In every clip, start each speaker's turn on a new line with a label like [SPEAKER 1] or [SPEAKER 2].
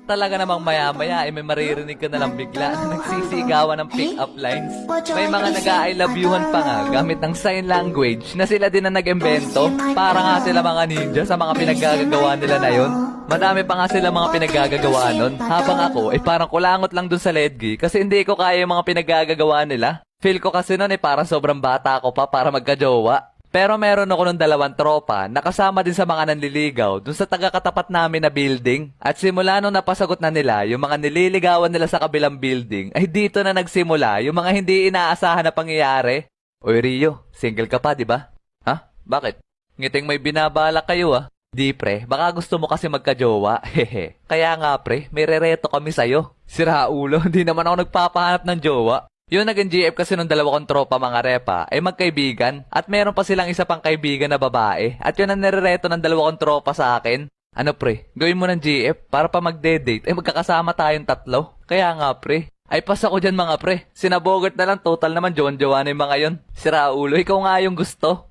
[SPEAKER 1] Talaga namang maya-maya ay may maririnig ka na lang bigla na nagsisigawan ng pick-up lines. May mga nag-I love youhan pa nga gamit ng sign language na sila din na nag-imbento. Para nga sila mga ninja sa mga pinaggagawa nila na yon. Madami pa nga sila mga pinaggagawa nun. Habang ako ay parang kulangot lang dun sa ledgi kasi hindi ko kaya yung mga pinaggagawa nila. Feel ko kasi nun parang sobrang bata ko pa para magkajowa. Pero meron ako ng 2 tropa na kasama din sa mga nanliligaw dun sa taga-katapat namin na building. At simula nung napasagot na nila yung mga nililigawan nila sa kabilang building, ay dito na nagsimula yung mga hindi inaasahan na pangyayari. Oy Rio, single ka pa, di ba? Ha? Bakit? Ngiting may binabala kayo ah. Di pre, baka gusto mo kasi magkajowa. Hehe. Kaya nga pre, may rereto kami sa'yo. Sira ulo, hindi naman ako nagpapahanap ng jowa. Yung naging GF kasi nung 2 kong tropa mga repa ay magkaibigan at meron pa silang isa pang kaibigan na babae at yun ang nirereto ng 2 kong tropa sa akin. Ano pre, gawin mo ng GF para pa magde-date ay magkakasama tayong 3. Kaya nga pre, ay pas ako dyan mga pre. Sinabogart na lang total naman jowa na yung mga yon. Sira ulo, ikaw nga yung gusto.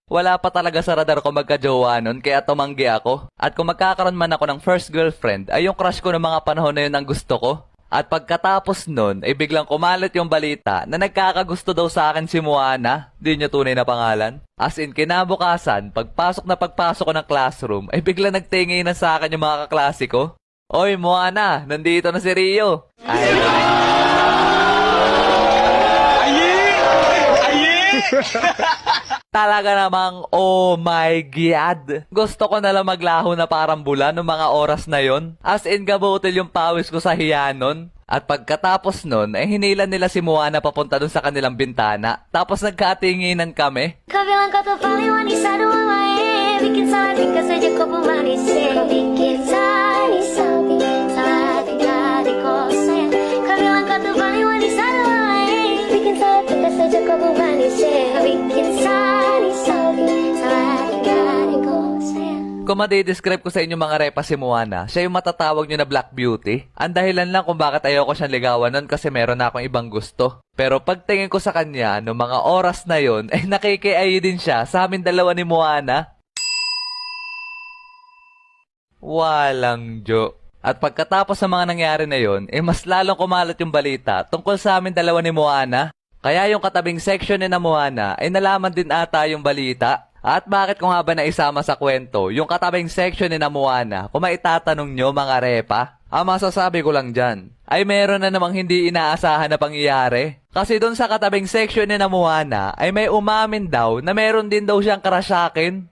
[SPEAKER 1] Wala pa talaga sa radar ko magkajowa nun kaya tumanggi ako. At kung magkakaroon man ako ng first girlfriend ay yung crush ko ng mga panahon na yun ang gusto ko. At pagkatapos nun, ay biglang kumalat yung balita na nagkakagusto daw sa akin si Moana. Di niya tunay na pangalan. As in, kinabukasan, pagpasok ko ng classroom, ay biglang nagtingin na sa akin yung mga kaklase ko. Oy, Moana, nandito na si Rio. Ay, talaga namang, oh my God. Gusto ko na lang maglaho na parang bula noong mga oras na yon. As in, gabutil yung pawis ko sa hiyanon. At pagkatapos nun, ay hinila nila si Moana papunta dun sa kanilang bintana. Tapos nagkatinginan kami.
[SPEAKER 2] Kau bilang kau tuh paling manis aduh bikin salah tingkah saja kau pemanis bikin salah tingkah di kau sayang. Kau bilang kau tuh paling manis aduh bikin salah tingkah saja kau pemanis bikin salah tingkah di kau sayang.
[SPEAKER 1] Kung madidescribe ko sa inyo mga repa si Moana, siya yung matatawag nyo na Black Beauty. Ang dahilan lang kung bakit ayoko siyang ligawan nun kasi meron na akong ibang gusto. Pero pagtingin ko sa kanya, no mga oras na yon, ay nakikiay din siya sa amin dalawa ni Moana. Walang jo. At pagkatapos sa mga nangyari na yon, mas lalong kumalat yung balita tungkol sa amin dalawa ni Moana. Kaya yung katabing section ni na Moana ay nalaman din ata yung balita. At bakit ko nga ba naisama sa kwento yung katabing section ni na Moana kung maitatanong nyo mga repa? Ang masasabi ko lang dyan ay meron na namang hindi inaasahan na pangyayari. Kasi doon sa katabing section ni na Moana ay may umamin daw na meron din daw siyang crush sa akin.